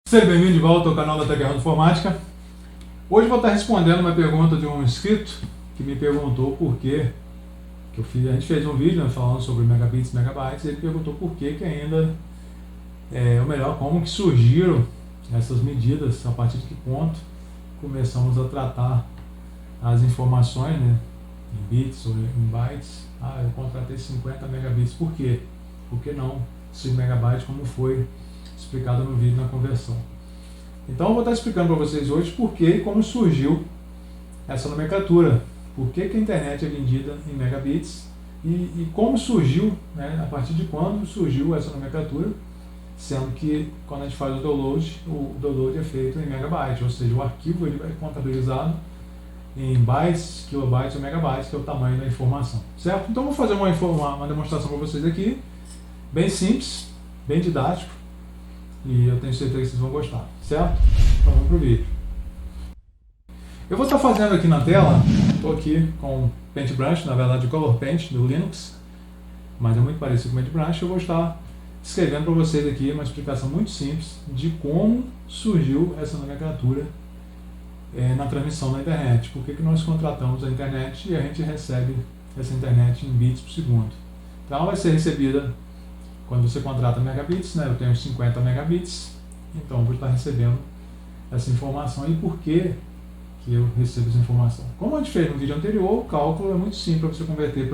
Seja bem-vindo de volta ao canal da TechRound Informática. Hoje vou estar respondendo uma pergunta de um inscrito que me perguntou por que a gente fez um vídeo, né, falando sobre megabits e megabytes, e ele perguntou por que ainda, ou melhor, como que surgiram essas medidas, a partir de que ponto começamos a tratar as informações, né, em bits ou em bytes. Eu contratei 50 megabits, por quê? Por que não 5 megabytes, como foi explicado no vídeo na conversão? Então eu vou estar explicando para vocês hoje por que e como surgiu essa nomenclatura, por que a internet é vendida em megabits e como surgiu, né, a partir de quando surgiu essa nomenclatura, sendo que quando a gente faz o download é feito em megabyte, ou seja, o arquivo ele vai contabilizado em bytes, kilobytes ou megabytes, que é o tamanho da informação, certo? Então vou fazer uma demonstração para vocês aqui, bem simples, bem didático, e eu tenho certeza que vocês vão gostar, certo? Então vamos para o vídeo. Eu vou estar fazendo aqui na tela, estou aqui com Paintbrush, na verdade Color Paint do Linux, mas é muito parecido com Paintbrush. Eu vou estar escrevendo para vocês aqui uma explicação muito simples de como surgiu essa nomenclatura na transmissão da internet. Por que nós contratamos a internet e a gente recebe essa internet em bits por segundo. Então ela vai ser recebida quando você contrata megabits, né? Eu tenho 50 megabits, então eu vou estar recebendo essa informação. E por que eu recebo essa informação? Como a gente fez no vídeo anterior, o cálculo é muito simples para você converter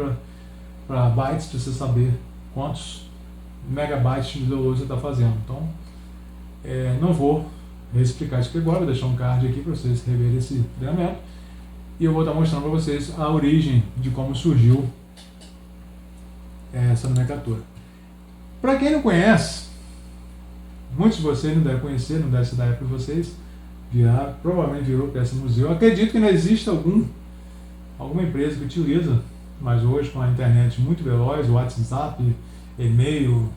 para bytes, para você saber quantos megabytes de download você está fazendo. Então, não vou explicar isso aqui agora, vou deixar um card aqui para vocês reverem esse treinamento. E eu vou estar mostrando para vocês a origem de como surgiu essa nomenclatura. Para quem não conhece, muitos de vocês não devem conhecer, não deve ser da época de vocês, provavelmente virou peça museu. Eu acredito que não existe alguma empresa que utiliza, mas hoje com a internet muito veloz, o WhatsApp, e-mail,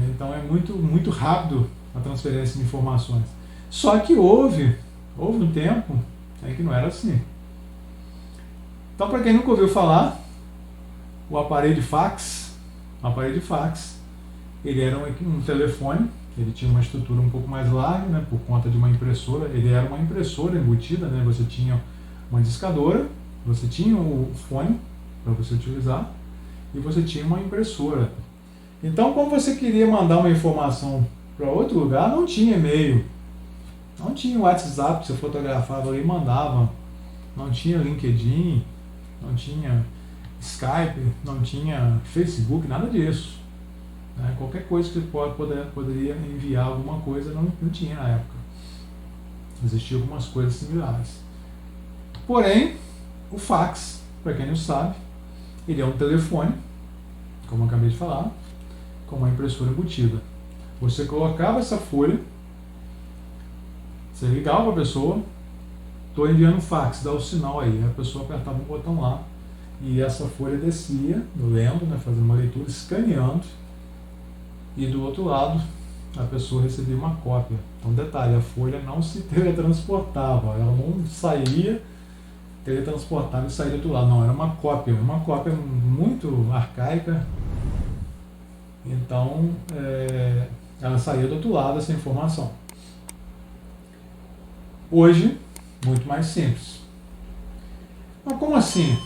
então é muito rápido a transferência de informações. Só que houve um tempo em que não era assim. Então, para quem nunca ouviu falar, o aparelho de fax, ele era um telefone, ele tinha uma estrutura um pouco mais larga, né, por conta de uma impressora. Ele era uma impressora embutida, né, você tinha uma discadora, você tinha o fone para você utilizar e você tinha uma impressora. Então, como você queria mandar uma informação para outro lugar, não tinha e-mail, não tinha WhatsApp, você fotografava ali e mandava, não tinha LinkedIn, não tinha Skype, não tinha Facebook, nada disso. Qualquer coisa que você poderia enviar alguma coisa não tinha na época. Existiam algumas coisas similares. Porém, o fax, para quem não sabe, ele é um telefone, como eu acabei de falar, com uma impressora embutida. Você colocava essa folha, você ligava para a pessoa, estou enviando um fax, dá o sinal aí, a pessoa apertava um botão lá e essa folha descia, lendo, né, fazendo uma leitura, escaneando, e do outro lado a pessoa recebia uma cópia. Então, detalhe, a folha não se teletransportava, ela não saía teletransportava e saía do outro lado, não, era uma cópia muito arcaica. Então ela saía do outro lado, essa informação. Hoje, muito mais simples. Mas como assim?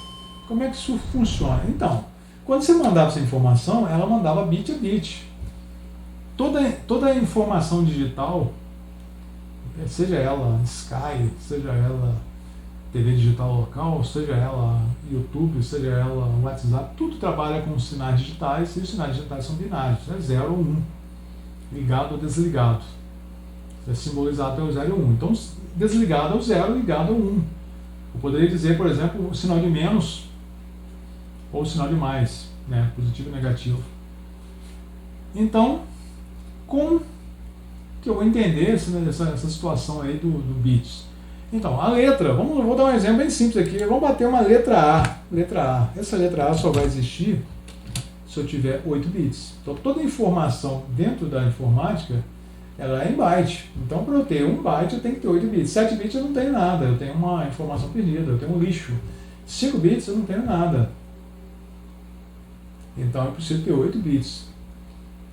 Como é que isso funciona? Então, quando você mandava essa informação, ela mandava bit a bit. Toda a informação digital, seja ela Sky, seja ela TV digital local, seja ela YouTube, seja ela WhatsApp, tudo trabalha com sinais digitais, e os sinais digitais são binários, 0 ou 1, ligado ou desligado. É simbolizado pelo 0 e 1. Então, desligado é o 0, ligado é o 1. Eu poderia dizer, por exemplo, o sinal de menos ou o sinal de mais, né? Positivo e negativo. Então, como que eu vou entender essa situação aí do bits? Então, a letra, vou dar um exemplo bem simples aqui. Vamos bater uma letra A. Essa letra A só vai existir se eu tiver 8 bits. Então, toda informação dentro da informática, ela é em byte. Então, para eu ter 1 byte, eu tenho que ter 8 bits. 7 bits eu não tenho nada, eu tenho uma informação perdida, eu tenho um lixo. 5 bits eu não tenho nada. Então, eu preciso ter 8 bits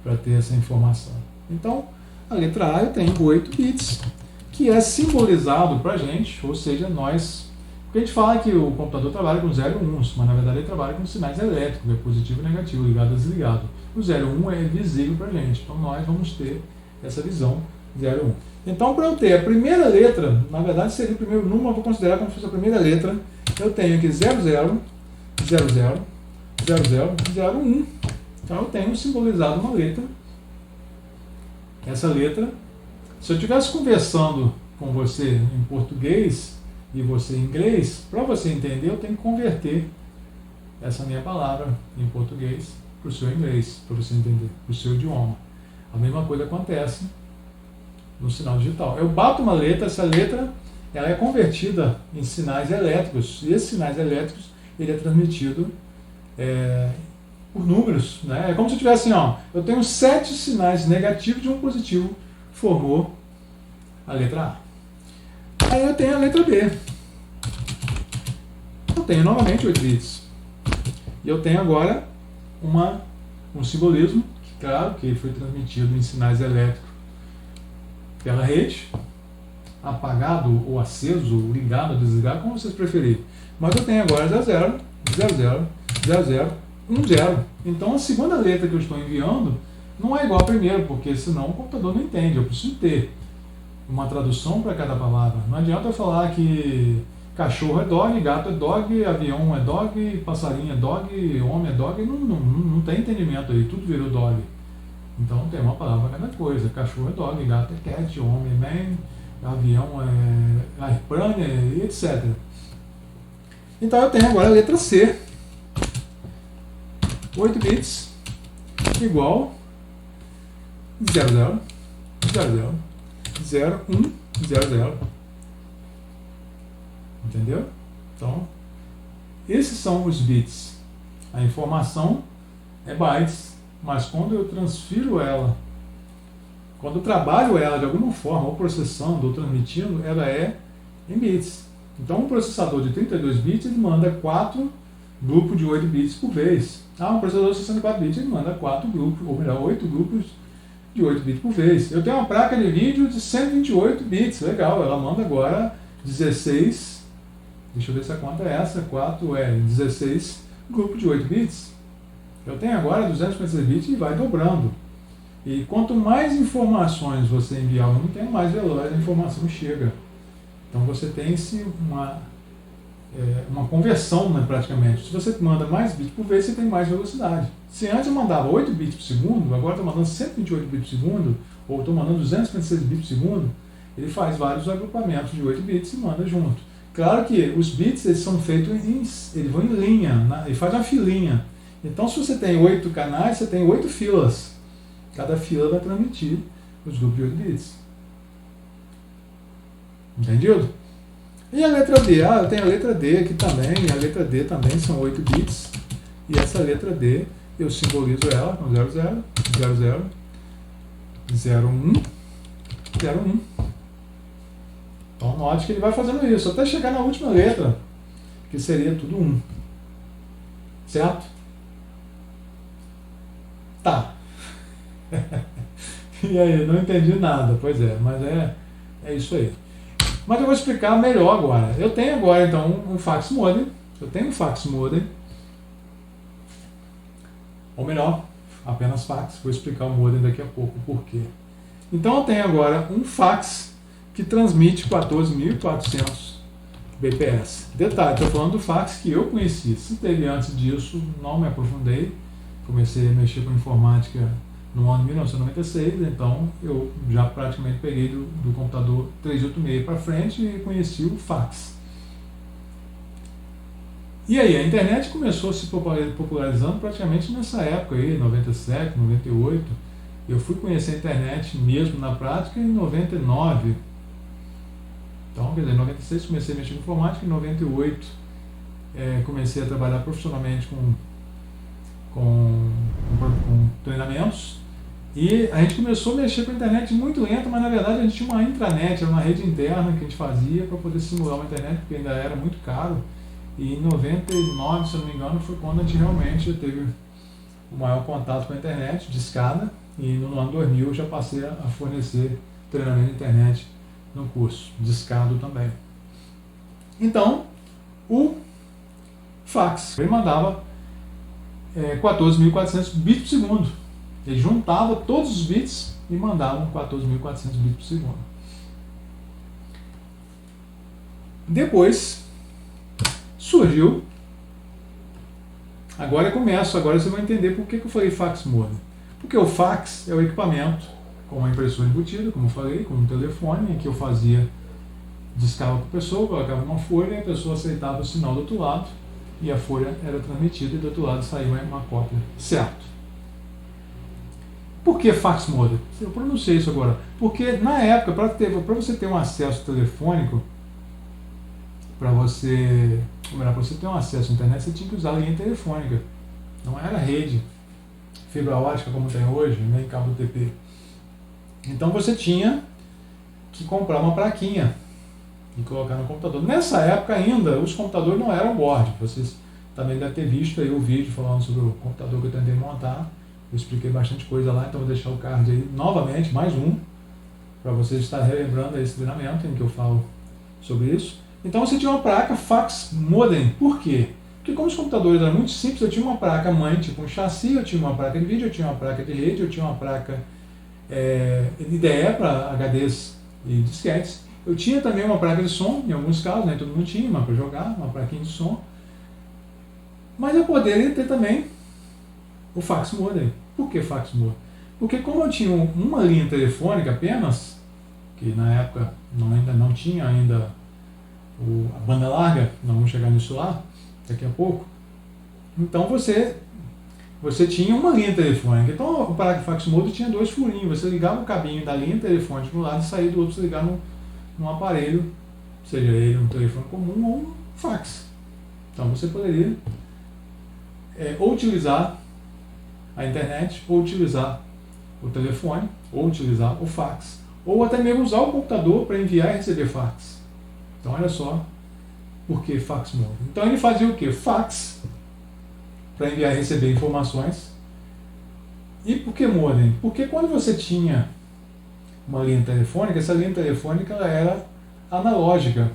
para ter essa informação. Então, A letra A eu tenho 8 bits, que é simbolizado para a gente, ou seja, nós... Porque a gente fala que o computador trabalha com 0 e 1, mas na verdade ele trabalha com sinais elétricos, é positivo e negativo, ligado e desligado. O 0 e 1 é visível para a gente, então nós vamos ter essa visão 0 e 1. Então, para eu ter a primeira letra, na verdade seria o primeiro número, eu vou considerar como se fosse a primeira letra, eu tenho aqui 00, 00, 00, 0, 1. Então eu tenho simbolizado uma letra. Essa letra, se eu estivesse conversando com você em português e você em inglês, para você entender eu tenho que converter essa minha palavra em português para o seu inglês, para você entender, para o seu idioma. A mesma coisa acontece no sinal digital. Eu bato uma letra, essa letra ela é convertida em sinais elétricos, e esses sinais elétricos ele é transmitido por números, né? É como se eu tivesse assim, ó, eu tenho 7 sinais negativos e um positivo, formou a letra A. Aí eu tenho a letra B. Eu tenho novamente 8 bits. E eu tenho agora um simbolismo, que claro, que foi transmitido em sinais elétricos pela rede, apagado ou aceso, ligado ou desligado, como vocês preferirem. Mas eu tenho agora 00, 00, 00, 10. Então a segunda letra que eu estou enviando não é igual à primeira, porque senão o computador não entende. Eu preciso ter uma tradução para cada palavra. Não adianta eu falar que cachorro é dog, gato é dog, avião é dog, passarinho é dog, homem é dog. Não tem entendimento aí, tudo virou dog. Então tem uma palavra para cada coisa. Cachorro é dog, gato é cat, homem é man, avião é airplane, e etc. Então eu tenho agora a letra C. 8 bits igual 00, 00, 01, 00. Entendeu? Então, esses são os bits. A informação é bytes, mas quando eu transfiro ela, quando eu trabalho ela de alguma forma, ou processando, ou transmitindo, ela é em bits. Então, um processador de 32 bits, ele manda 4 grupos de 8 bits por vez. Um processador de 64 bits, ele manda 4 grupos, ou melhor, 8 grupos de 8 bits por vez. Eu tenho uma placa de vídeo de 128 bits, legal, ela manda agora 16, deixa eu ver se a conta é essa, 16 grupos de 8 bits. Eu tenho agora 256 bits e vai dobrando. E quanto mais informações você enviar ao mundo, mais veloz a informação chega. Então você tem uma conversão, né, praticamente. Se você manda mais bits por vez, você tem mais velocidade. Se antes eu mandava 8 bits por segundo, agora estou mandando 128 bits por segundo, ou estou mandando 256 bits por segundo, ele faz vários agrupamentos de 8 bits e manda junto. Claro que os bits eles são feitos eles vão em linha, ele faz uma filinha. Então se você tem 8 canais, você tem 8 filas. Cada fila vai transmitir os grupos de 8 bits. Entendido? E a letra D? Eu tenho a letra D aqui também, e a letra D também são 8 bits. E essa letra D, eu simbolizo ela com 00, 00, 01, 01. Então note que ele vai fazendo isso, até chegar na última letra, que seria tudo 1. Certo? Tá. E aí, não entendi nada, pois é, mas é isso aí. Mas eu vou explicar melhor agora. Eu tenho agora então um fax modem. Eu tenho um fax modem. Ou melhor, apenas fax. Vou explicar o modem daqui a pouco por quê. Então eu tenho agora um fax que transmite 14.400 bps. Detalhe, estou falando do fax que eu conheci. Se teve antes disso, não me aprofundei. Comecei a mexer com informática no ano de 1996, então eu já praticamente peguei do computador 386 para frente e conheci o fax. E aí, a internet começou se popularizando praticamente nessa época aí, 97, 98. Eu fui conhecer a internet mesmo na prática em 99. Então, quer dizer, em 96 comecei a mexer com informática, em 98 comecei a trabalhar profissionalmente com treinamentos. E a gente começou a mexer com a internet muito lenta, mas na verdade a gente tinha uma intranet, era uma rede interna que a gente fazia para poder simular uma internet, porque ainda era muito caro. E em 99, se eu não me engano, foi quando a gente realmente teve o maior contato com a internet, de escada. e no ano 2000 eu já passei a fornecer treinamento de internet no curso, discado também. Então, o fax, ele mandava 14.400 bits por segundo. Ele juntava todos os bits e mandava 14.400 bits por segundo. Depois surgiu, agora você vai entender por que eu falei fax modem. Porque o fax é o equipamento com uma impressora embutida, como eu falei, com um telefone, em que eu fazia, discava para a pessoa, colocava uma folha e a pessoa aceitava o sinal do outro lado e a folha era transmitida e do outro lado saía uma cópia, certo? Por que fax modem? Eu pronunciei isso agora. Porque na época, para você ter um acesso telefônico, para você ter um acesso à internet, você tinha que usar a linha telefônica. Não era rede fibra ótica como tem hoje, nem cabo TP. Então você tinha que comprar uma plaquinha e colocar no computador. Nessa época ainda, os computadores não eram board. Vocês também devem ter visto aí o vídeo falando sobre o computador que eu tentei montar. Eu expliquei bastante coisa lá, então vou deixar o card aí novamente, mais um, para vocês estarem relembrando esse treinamento em que eu falo sobre isso. Então você tinha uma placa fax modem. Por quê? Porque como os computadores eram muito simples, eu tinha uma placa mãe, tipo um chassi, eu tinha uma placa de vídeo, eu tinha uma placa de rede, eu tinha uma placa IDE para HDs e disquetes. Eu tinha também uma placa de som, em alguns casos, né, todo mundo tinha uma para jogar, uma plaquinha de som. Mas eu poderia ter também o fax modem. Por que fax modem? Porque como eu tinha uma linha telefônica apenas, que na época ainda não tinha a banda larga, nós vamos chegar nisso lá daqui a pouco, então você tinha uma linha telefônica. Então o fax modem tinha dois furinhos, você ligava o cabinho da linha telefônica de um lado e saía do outro, você ligava num aparelho, seja ele um telefone comum ou um fax. Então você poderia ou utilizar a internet, ou utilizar o telefone, ou utilizar o fax, ou até mesmo usar o computador para enviar e receber fax. Então olha só por que fax modem. Então ele fazia o que? Fax para enviar e receber informações. E por que modem? Porque quando você tinha uma linha telefônica, essa linha telefônica ela era analógica,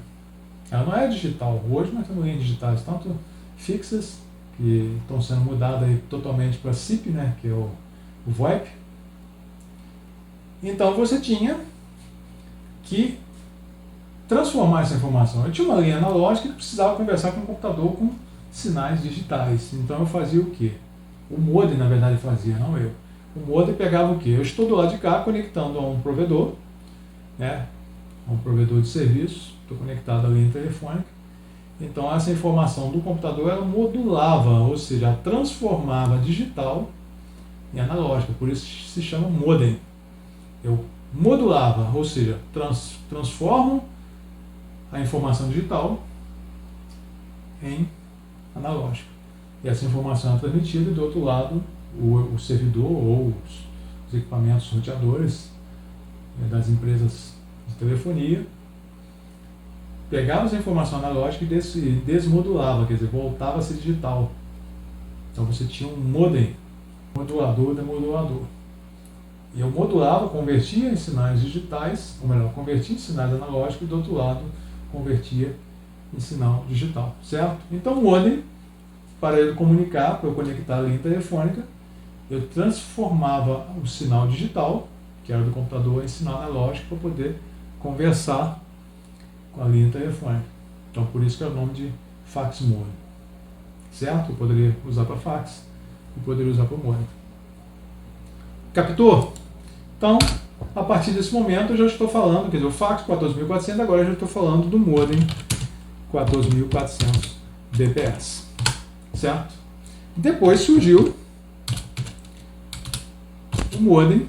ela não era digital. Hoje nós temos linhas digitais, tanto fixas, que estão sendo mudadas aí totalmente para SIP, né, que é o VoIP. Então você tinha que transformar essa informação. Eu tinha uma linha analógica que precisava conversar com o computador com sinais digitais. Então eu fazia o quê? O modem, na verdade, fazia, não eu. O modem pegava o quê? Eu estou do lado de cá conectando a um provedor, né, a um provedor de serviço, estou conectado à linha telefônica. Então essa informação do computador ela modulava, ou seja, transformava digital em analógica, por isso se chama modem. Eu modulava, ou seja, transformo a informação digital em analógica. E essa informação é transmitida e do outro lado o servidor ou os equipamentos roteadores das empresas de telefonia pegava essa informação analógica e desmodulava, quer dizer, voltava a ser digital. Então você tinha um modem, modulador, demodulador. E eu modulava, convertia em sinais digitais, ou melhor, convertia em sinais analógicos e do outro lado convertia em sinal digital, certo? Então o modem, para ele comunicar, para eu conectar a linha telefônica, eu transformava o sinal digital, que era do computador, em sinal analógico para poder conversar com a linha telefônica. Então por isso que é o nome de fax modem, certo? Eu poderia usar para fax e poderia usar para modem. Captou? Então, a partir desse momento eu já estou falando, quer dizer, o fax 14.400, agora eu já estou falando do modem 14.400 bps, certo? Depois surgiu o modem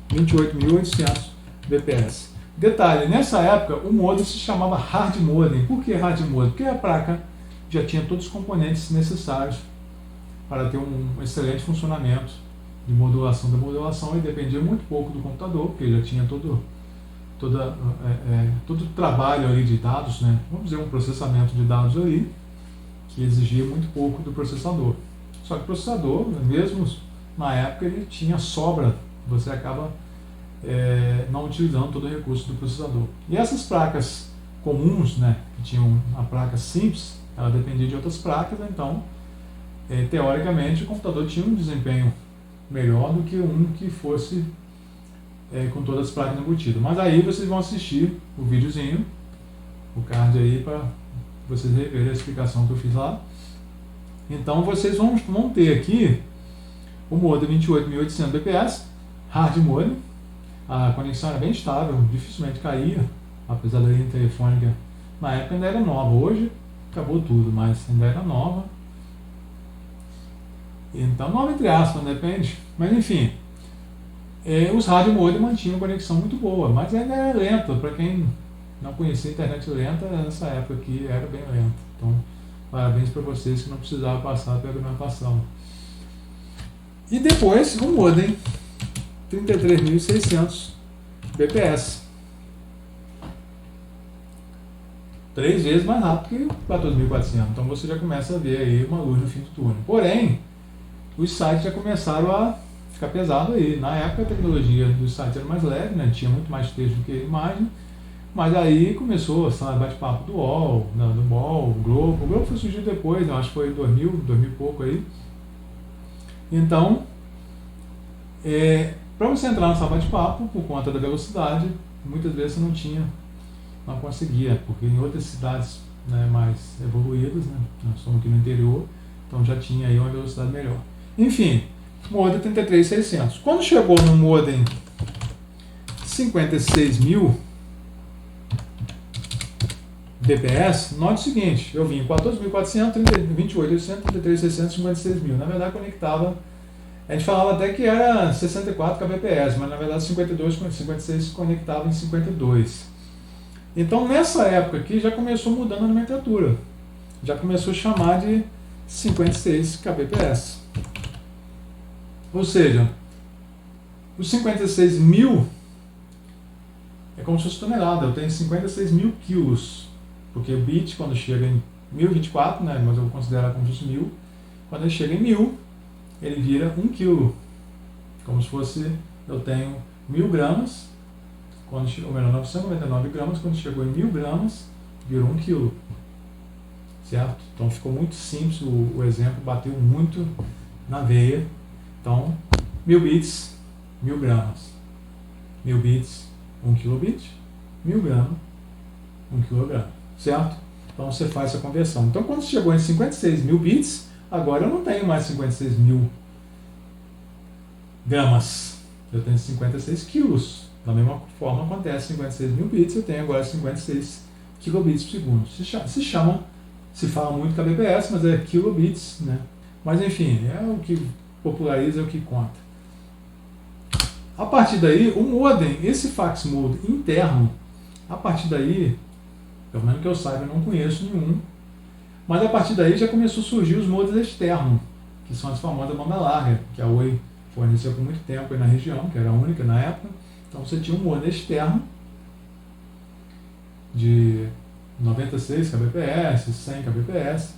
28.800 bps. Detalhe, nessa época o modem se chamava hard modem. Por que hard modem? Porque a placa já tinha todos os componentes necessários para ter um excelente funcionamento de modulação da modulação e dependia muito pouco do computador, porque ele já tinha todo o trabalho ali de dados, né? Vamos dizer, um processamento de dados ali, que exigia muito pouco do processador. Só que o processador, mesmo na época, ele tinha sobra você acaba não utilizando todo o recurso do processador. E essas placas comuns, né, que tinham a placa simples, ela dependia de outras placas, então, teoricamente, o computador tinha um desempenho melhor do que um que fosse com todas as placas embutidas. Mas aí vocês vão assistir o videozinho, o card aí, para vocês reverem a explicação que eu fiz lá. Então vocês vão ter aqui o modem 28.800 bps, hard modem. A conexão era bem estável, dificilmente caía, apesar da linha telefônica na época ainda era nova. Hoje acabou tudo, mas ainda era nova. Então, nova entre aspas, depende. Mas enfim, os rádio modem mantinham conexão muito boa, mas ainda era lenta. Para quem não conhecia internet lenta, nessa época aqui era bem lenta. Então, parabéns para vocês que não precisavam passar pela alimentação. E depois o modem 33.600 bps, 3 vezes mais rápido que 14.400. Então você já começa a ver aí uma luz no fim do túnel. Porém, os sites já começaram a ficar pesado aí. Na época a tecnologia dos sites era mais leve, né? Tinha muito mais texto do que imagem. Mas aí começou a bate-papo do UOL, do BOL, o Globo. O Globo foi surgir depois, eu acho que foi em 2000 e pouco aí. Então, para você entrar no bate-papo, por conta da velocidade, muitas vezes você não conseguia, porque em outras cidades, né, mais evoluídas, né, nós somos aqui no interior, então já tinha aí uma velocidade melhor. Enfim, modem 33.600. Quando chegou no modem 56.000 bps, note o seguinte, eu vim 14.400, 28.800, 33.600, 56.000. Na verdade conectava, a gente falava até que era 64 kbps, mas na verdade 56 conectava em 52. Então nessa época aqui já começou mudando a nomenclatura, já começou a chamar de 56 kbps. Ou seja, os 56.000 é como se fosse tonelada, eu tenho 56.000 quilos, porque o bit quando chega em 1024, né, mas eu vou considerar como se fosse 1000, quando ele chega em 1000, ele vira 1 quilo, como se fosse, eu tenho 1000 gramas, ou melhor, 999 gramas, quando chegou em 1000 gramas, virou 1 quilo, certo? Então ficou muito simples, o exemplo bateu muito na veia. Então, 1000 bits, 1000 gramas, 1000 bits, 1 kilobit, 1000 gramas, 1 quilograma, certo? Então você faz essa conversão. Então quando chegou em 56.000 bits, agora eu não tenho mais 56.000 gramas, eu tenho 56 quilos. Da mesma forma acontece 56.000 bits, eu tenho agora 56 kilobits por segundo. Se fala muito kbps, mas é kilobits, né? Mas enfim, é o que populariza, é o que conta. A partir daí, o modem, esse fax mode interno, a partir daí, pelo menos que eu saiba, eu não conheço nenhum, mas a partir daí já começou a surgir os modems externos, que são as famosas banda larga, que a Oi forneceu por muito tempo aí na região, que era a única na época. Então você tinha um modem externo de 96 kbps, 100 kbps,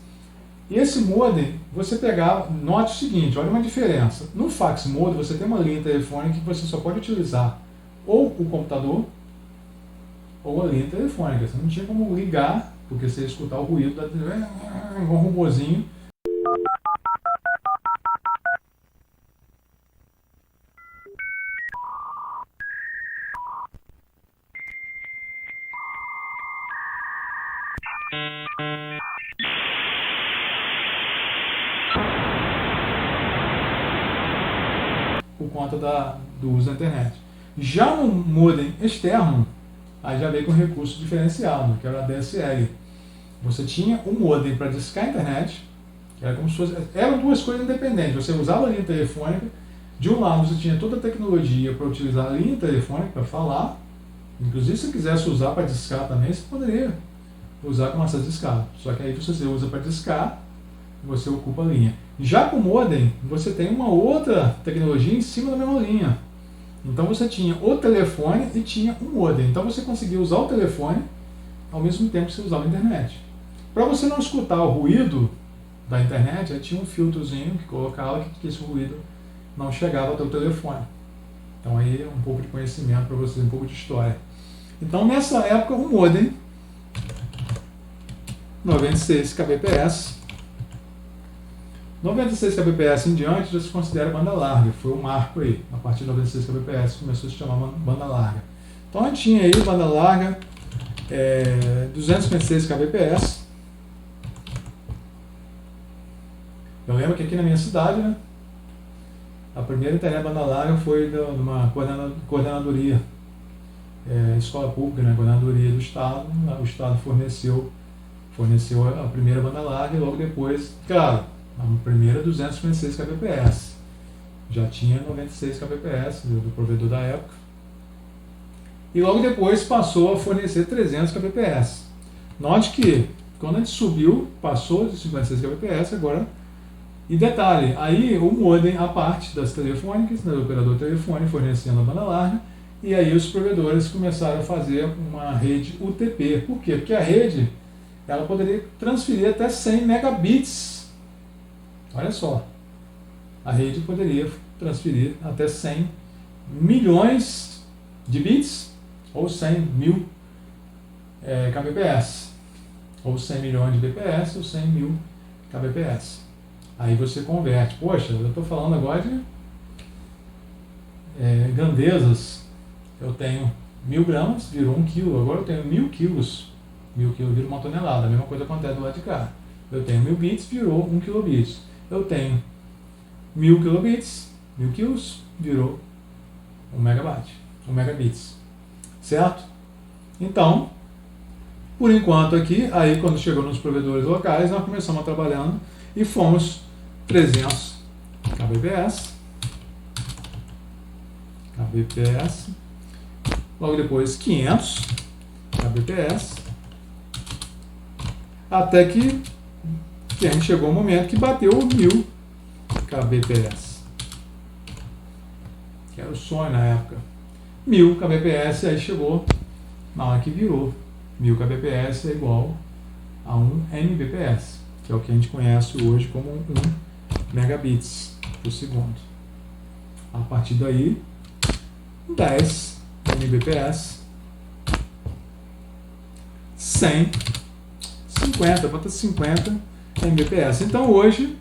e esse modem, você pegava, note o seguinte, olha uma diferença. No fax mode você tem uma linha telefônica que você só pode utilizar ou o computador ou a linha telefônica. Você não tinha como ligar, porque você ia escutar o ruído da televisão, um rumorzinho. Por conta do uso da internet. Já no modem externo, aí já veio com recurso diferenciado, que era a DSL. Você tinha um modem para discar a internet, era como se fosse, eram duas coisas independentes. Você usava a linha telefônica, de um lado você tinha toda a tecnologia para utilizar a linha telefônica para falar, inclusive se você quisesse usar para discar também, você poderia usar com acesso discado. Só que aí você usa para discar, você ocupa a linha. Já com o modem, você tem uma outra tecnologia em cima da mesma linha. Então você tinha o telefone e tinha o modem. Então você conseguia usar o telefone ao mesmo tempo que você usava a internet. Para você não escutar o ruído da internet, aí tinha um filtrozinho que colocava que esse ruído não chegava até o telefone. Então aí um pouco de conhecimento para vocês, um pouco de história. Então nessa época o modem 96 kbps, 96 kbps em diante já se considera banda larga, foi o marco aí, a partir de 96 kbps começou a se chamar banda larga. Então a gente tinha aí banda larga 256 kbps. Eu lembro que aqui na minha cidade, né, a primeira internet banda larga foi de uma coordenadoria, escola pública, né, coordenadoria do Estado. O Estado forneceu a primeira banda larga e logo depois, claro, a primeira 256 kbps. Já tinha 96 kbps do provedor da época. E logo depois passou a fornecer 300 kbps. Note que quando a gente subiu, passou de 56 kbps, agora. E detalhe, aí o modem, a parte das telefônicas, do operador de telefone fornecendo a banda larga, e aí os provedores começaram a fazer uma rede UTP. Por quê? Porque a rede ela poderia transferir até 100 megabits. Olha só, a rede poderia transferir até 100 milhões de bits, ou 100 mil kbps, ou 100 milhões de bps, ou 100 mil kbps. Aí você converte. Poxa, eu estou falando agora de grandezas. Eu tenho 1000 gramas, virou 1 quilo. Agora eu tenho 1000 quilos. 1000 quilos vira uma tonelada. A mesma coisa acontece do lado de cá. Eu tenho 1000 bits, virou 1 kilobits. Eu tenho 1000 kilobits, 1000 quilos, virou 1 megabyte. 1 megabits. Certo? Então, por enquanto aqui, aí quando chegou nos provedores locais, nós começamos a trabalhando e fomos 300 kbps, logo depois 500 kbps, até que a gente chegou ao momento que bateu 1000 kbps, que era o sonho na época. 1000 kbps, aí chegou na hora que virou 1000 kbps é igual a 1 mbps, que é o que a gente conhece hoje como 1 megabits por segundo. A partir daí, 10 mbps, 100, 50, bota 50 mbps. Então hoje,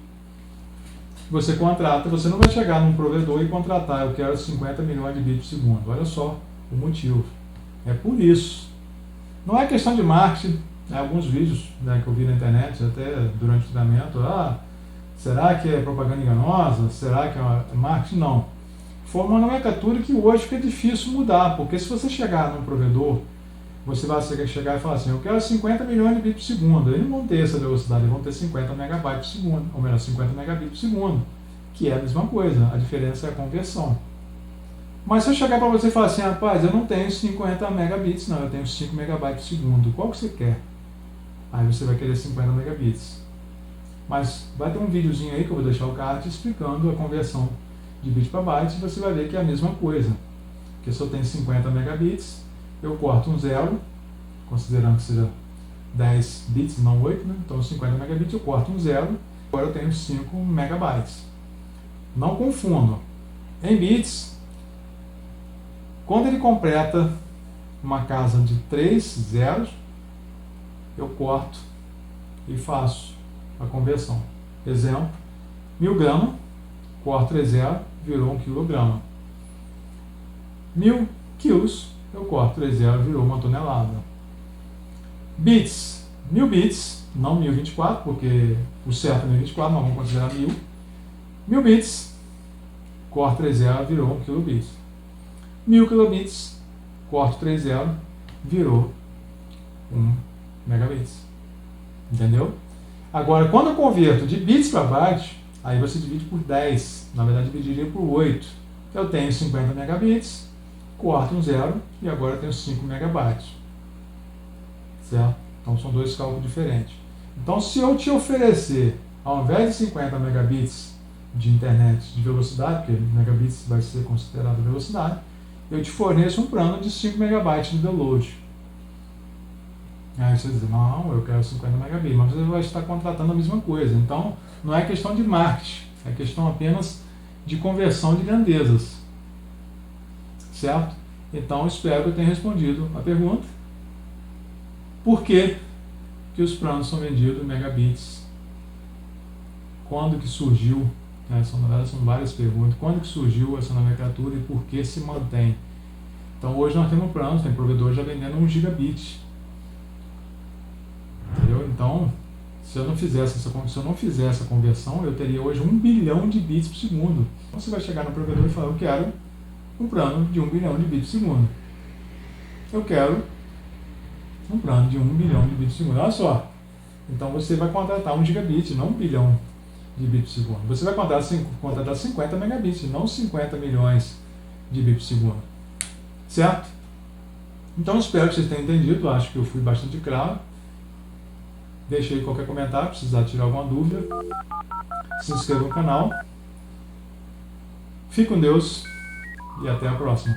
você contrata, você não vai chegar num provedor e contratar, eu quero 50 milhões de bits por segundo. Olha só o motivo. É por isso. Não é questão de marketing. Alguns vídeos, né, que eu vi na internet, até durante o treinamento, será que é propaganda enganosa? Será que é marketing? Não. Foi uma nomenclatura que hoje fica difícil mudar, porque se você chegar num provedor, você vai chegar e falar assim, eu quero 50 milhões de bits por segundo. Eles não vão ter essa velocidade, eles vão ter 50 megabytes por segundo, ou melhor, 50 megabits por segundo, que é a mesma coisa, a diferença é a conversão. Mas se eu chegar para você e falar assim, rapaz, eu não tenho 50 megabits, não, eu tenho 5 megabytes por segundo, qual que você quer? Aí você vai querer 50 megabits. Mas vai ter um videozinho aí que eu vou deixar o card explicando a conversão de bit para byte e você vai ver que é a mesma coisa. Porque se eu tenho 50 megabits, eu corto um zero, considerando que seja 10 bits, não 8, né? Então 50 megabits eu corto um zero, agora eu tenho 5 megabytes. Não confundam. Em bits, quando ele completa uma casa de 3 zeros, eu corto e faço a conversão. Exemplo, 1000 gramas, corto 3 zeros, virou 1 quilograma. 1000 quilos, eu corto 3 zeros, virou uma tonelada. Bits, 1000 bits, não 1024, porque o certo é 1024, mas vamos considerar 1000. 1000 bits, corto 3 zeros, virou 1 kilobits. 1000 kilobits, corto 3 zeros, virou 1 megabits. Entendeu? Agora, quando eu converto de bits para bytes, aí você divide por 10. Na verdade, dividiria por 8. Eu tenho 50 megabits, corto um zero e agora eu tenho 5 megabytes. Certo? Então, são dois cálculos diferentes. Então, se eu te oferecer, ao invés de 50 megabits de internet de velocidade, porque megabits vai ser considerado velocidade, eu te forneço um plano de 5 megabytes de download. Aí você diz, não, eu quero 50 megabits, mas você vai estar contratando a mesma coisa. Então, não é questão de marketing, é questão apenas de conversão de grandezas. certo? Então espero que eu tenha respondido a pergunta. Por que os planos são vendidos em megabits? Quando que surgiu, né, na verdade são várias perguntas, quando que surgiu essa nomenclatura e por que se mantém? Então hoje nós temos planos, tem provedor já vendendo 1 gigabit. Entendeu? Então, se eu não fizesse essa conversão, eu teria hoje 1 bilhão de bits por segundo. Então você vai chegar no provedor e falar, eu quero um plano de 1 bilhão de bits por segundo. Eu quero um plano de 1 bilhão de bits por segundo. Olha só. Então você vai contratar 1 gigabit, não 1 bilhão de bits por segundo. Você vai contratar 50 megabits, não 50 milhões de bits por segundo. Certo? Então espero que vocês tenham entendido. Acho que eu fui bastante claro. Deixe aí qualquer comentário, precisar tirar alguma dúvida. Se inscreva no canal. Fique com Deus e até a próxima.